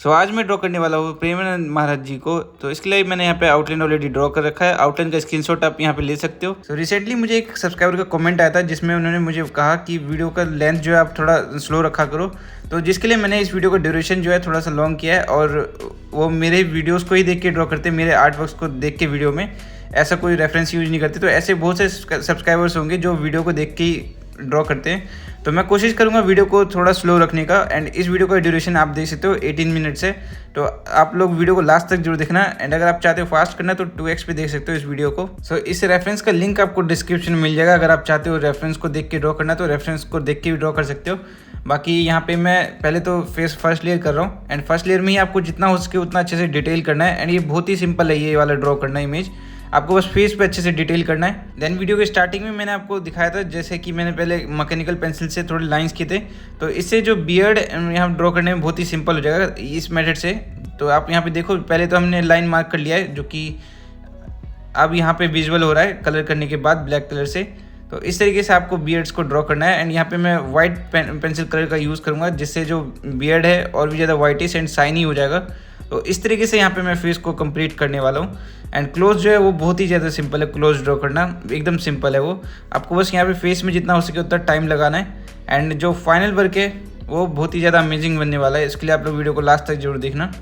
सो आज मैं ड्रॉ करने वाला हूँ प्रेमानंद महाराज जी को। तो इसके लिए मैंने यहाँ पे आउटलाइन ऑलरेडी ड्रॉ कर रखा है। आउटलाइन का स्क्रीनशॉट आप यहाँ पे ले सकते हो। सो रिसेंटली मुझे एक सब्सक्राइबर का कमेंट आया था जिसमें उन्होंने मुझे कहा कि वीडियो का लेंथ जो है आप थोड़ा स्लो रखा करो। तो जिसके लिए मैंने इस वीडियो का ड्यूरेशन जो है थोड़ा सा लॉन्ग किया है। और वो मेरे वीडियोज़ को ही देख के ड्रॉ करते हैं, मेरे आर्ट वर्क्स को देख के वीडियो में, ऐसा कोई रेफरेंस यूज नहीं करते। तो ऐसे बहुत से सब्सक्राइबर्स होंगे जो वीडियो को देख के ही ड्रॉ करते हैं। तो मैं कोशिश करूंगा वीडियो को थोड़ा स्लो रखने का। एंड इस वीडियो का ड्यूरेशन आप देख सकते हो 18 मिनट्स है। तो आप लोग वीडियो को लास्ट तक जरूर देखना। एंड अगर आप चाहते हो फास्ट करना तो 2x पे देख सकते हो इस वीडियो को। सो इस रेफरेंस का लिंक आपको डिस्क्रिप्शन में मिल जाएगा। अगर आप चाहते हो रेफरेंस को देख के ड्रॉ करना तो रेफरेंस को देख के भी ड्रॉ कर सकते हो। बाकी यहाँ पे मैं पहले तो फेस फर्स्ट लेयर कर रहा हूँ। एंड फर्स्ट लेयर में ही आपको जितना हो सके उतना अच्छे से डिटेल करना है। एंड ये बहुत ही सिंपल है ये वाला ड्रॉ करना इमेज। आपको बस फेस पे अच्छे से डिटेल करना है। देन वीडियो के स्टार्टिंग में मैंने आपको दिखाया था जैसे कि मैंने पहले मैकेनिकल पेंसिल से थोड़े लाइंस किए थे। तो इससे जो बियर्ड यहाँ ड्रॉ करने में बहुत ही सिंपल हो जाएगा इस मेथड से। तो आप यहाँ पे देखो, पहले तो हमने लाइन मार्क कर लिया है जो कि अब यहाँ पे विजुअल हो रहा है कलर करने के बाद ब्लैक कलर से। तो इस तरीके से आपको बियर्ड्स को ड्रॉ करना है। एंड यहाँ पे मैं वाइट पेंसिल कलर का यूज़ करूँगा जिससे जो बियर्ड है और भी ज़्यादा वाइटिश एंड शाइनी हो जाएगा। तो इस तरीके से यहाँ पे मैं फेस को कंप्लीट करने वाला हूँ। एंड क्लोज जो है वो बहुत ही ज़्यादा सिंपल है, क्लोज ड्रॉ करना एकदम सिंपल है वो। आपको बस यहाँ पे फेस में जितना हो सके उतना टाइम लगाना है। एंड जो फाइनल वर्क है वो बहुत ही ज़्यादा अमेजिंग बनने वाला है। इसके लिए आप लोग वीडियो को लास्ट तक जरूर देखना।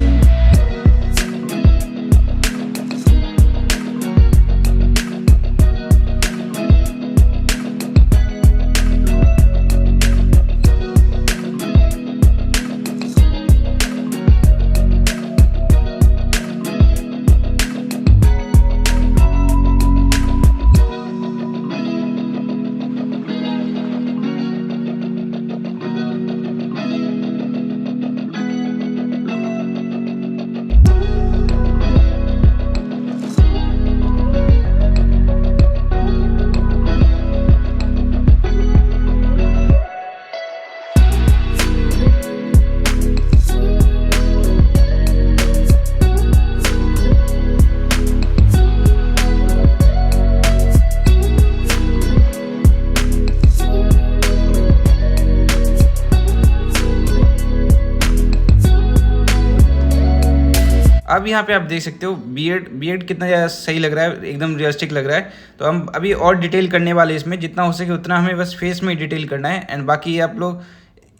अब यहाँ पे आप देख सकते हो बियर्ड कितना ज़्यादा सही लग रहा है, एकदम रियलिस्टिक लग रहा है। तो हम अभी और डिटेल करने वाले इसमें, जितना हो सके उतना हमें बस फेस में ही डिटेल करना है। एंड बाकी आप लोग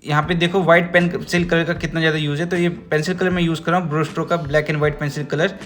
यहाँ पे देखो वाइट पेंसिल कलर का कितना ज़्यादा यूज़ है। तो ये पेंसिल कलर मैं यूज़ कर रहा हूँ ब्रश स्ट्रोक का black and white pencil colour.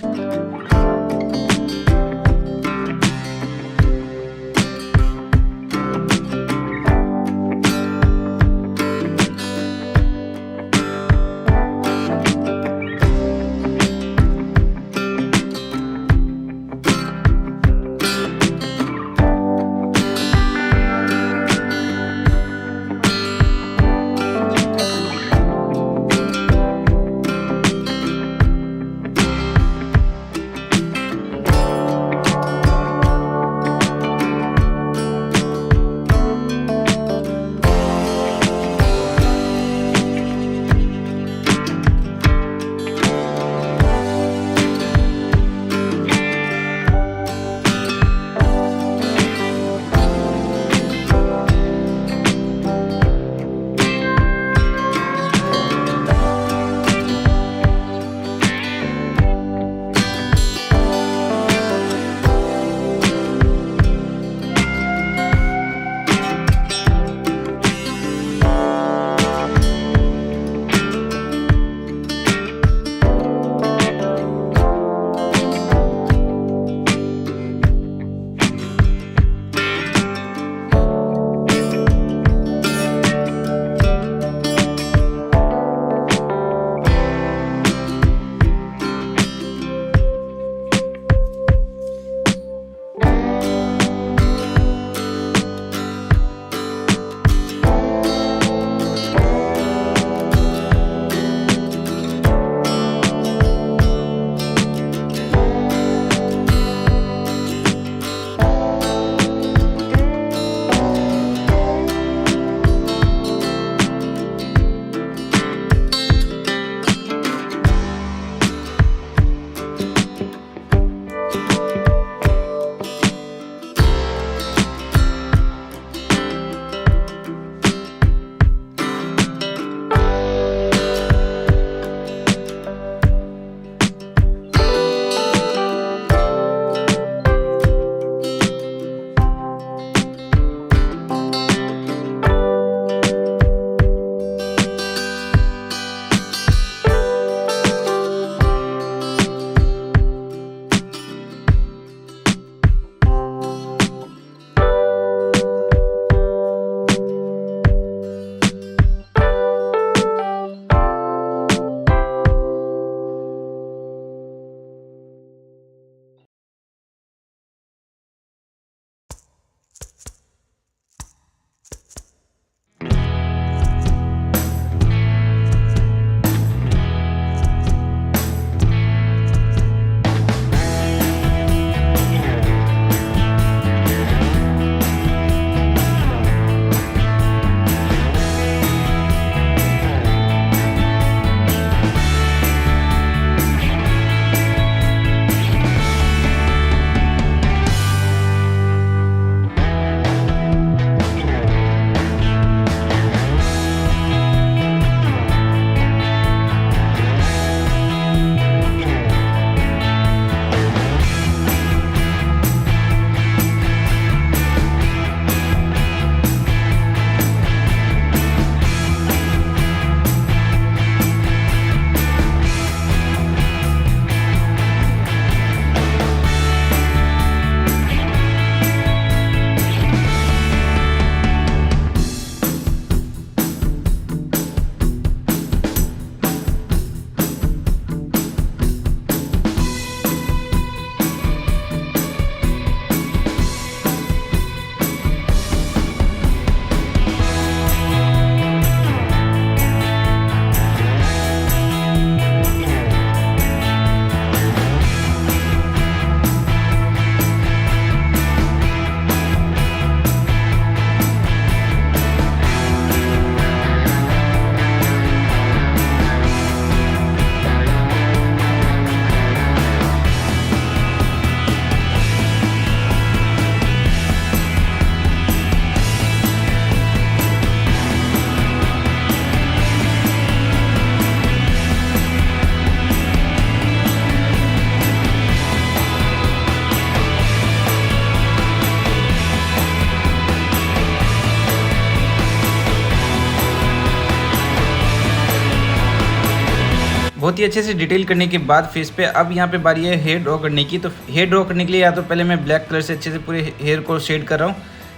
बहुत ही अच्छे से डिटेल करने के बाद फेस पे अब यहाँ पे बारी है हेयर ड्रॉ करने की। तो हेयर ड्रॉ करने के लिए या तो पहले मैं ब्लैक कलर से अच्छे से पूरे हेयर को शेड कर रहा हूँ,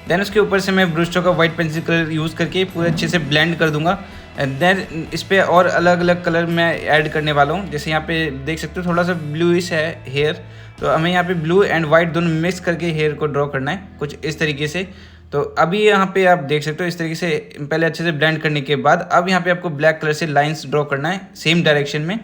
देन उसके ऊपर से मैं ब्रश स्ट्रोक का वाइट पेंसिल कलर यूज़ करके पूरे अच्छे से ब्लेंड कर दूंगा। एंड देन इस पर और अलग अलग कलर मैं ऐड करने वाला हूँ। जैसे यहाँ पे देख सकते हो थोड़ा सा ब्लूइश है हेयर, तो हमें यहाँ पे ब्लू एंड वाइट दोनों मिक्स करके हेयर को ड्रॉ करना है कुछ इस तरीके से। तो अभी यहाँ पे आप देख सकते हो इस तरीके से पहले अच्छे से ब्लेंड करने के बाद अब यहाँ पे आपको ब्लैक कलर से लाइंस ड्रॉ करना है सेम डायरेक्शन में।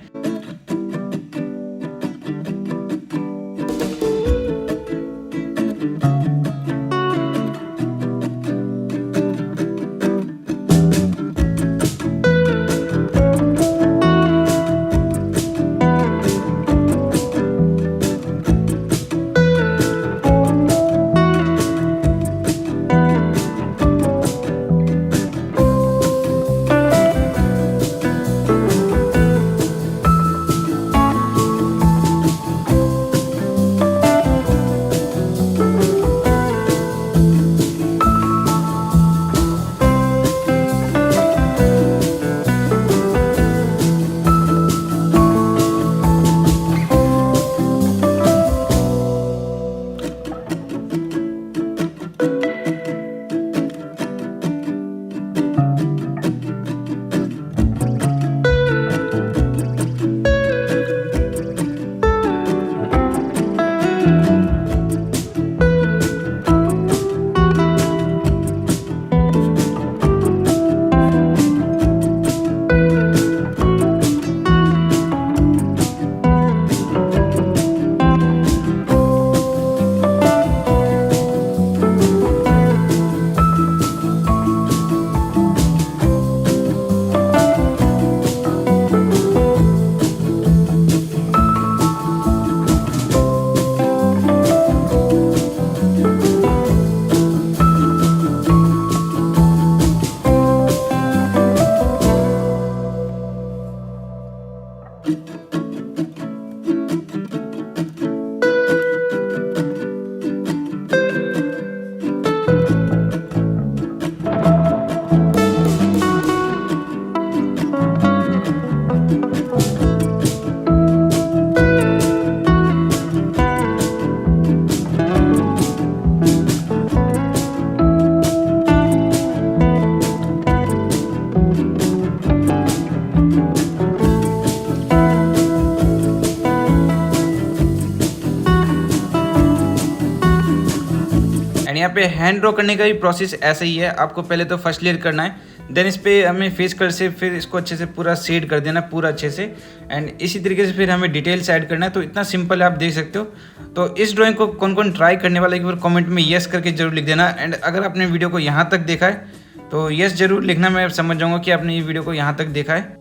यहाँ पे हैंड ड्रॉ करने का भी प्रोसेस ऐसा ही है। आपको पहले तो फर्स्ट लेयर करना है, देन इस पे हमें फेस कलर से फिर इसको अच्छे से पूरा शेड कर देना पूरा अच्छे से, एंड इसी तरीके से फिर हमें डिटेल्स ऐड करना है। तो इतना सिंपल है, आप देख सकते हो। तो इस ड्राइंग को कौन कौन ट्राई करने वाला है एक बार कमेंट में येस करके जरूर लिख देना। एंड अगर आपने वीडियो को यहाँ तक देखा है तो येस जरूर लिखना, मैं समझ जाऊँगा कि आपने ये वीडियो को यहाँ तक देखा है।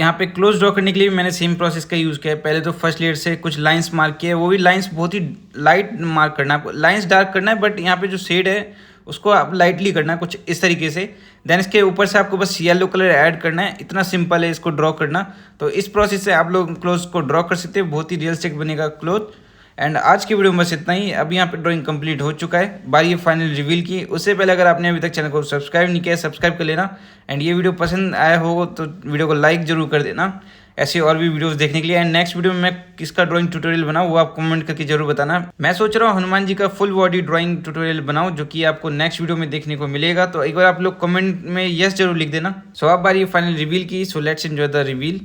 यहाँ पे क्लोज ड्रॉ करने के लिए भी मैंने सेम प्रोसेस का यूज़ किया है। पहले तो फर्स्ट लेयर से कुछ लाइंस मार्क किए, वो भी लाइंस बहुत ही लाइट मार्क करना है आपको, लाइंस डार्क करना है, बट यहाँ पे जो शेड है उसको आप लाइटली करना है कुछ इस तरीके से। देन इसके ऊपर से आपको बस येलो कलर ऐड करना है, इतना सिंपल है इसको ड्रॉ करना। तो इस प्रोसेस से आप लोग क्लोथ को ड्रॉ कर सकते हैं, बहुत ही रियलिस्टिक बनेगा क्लोथ। एंड आज की वीडियो में बस इतना ही। अब यहाँ पे ड्राइंग कंप्लीट हो चुका है, बारी है फाइनल रिवील की। उससे पहले अगर आपने अभी तक चैनल को सब्सक्राइब नहीं किया है, सब्सक्राइब कर लेना। एंड ये वीडियो पसंद आया हो तो वीडियो को लाइक जरूर कर देना, ऐसे और भी वीडियोस देखने के लिए। एंड नेक्स्ट वीडियो में मैं किसका ड्राइंग ट्यूटोरियल बनाऊँ वो आप कमेंट करके जरूर बताना। मैं सोच रहा हूँ हनुमान जी का फुल बॉडी ड्राइंग ट्यूटोरियल बनाऊँ, जो कि आपको नेक्स्ट वीडियो में देखने को मिलेगा। तो एक बार आप लोग कमेंट में यस जरूर लिख देना। सो अब बारी है फाइनल रिवील की। So let's enjoy the reveal.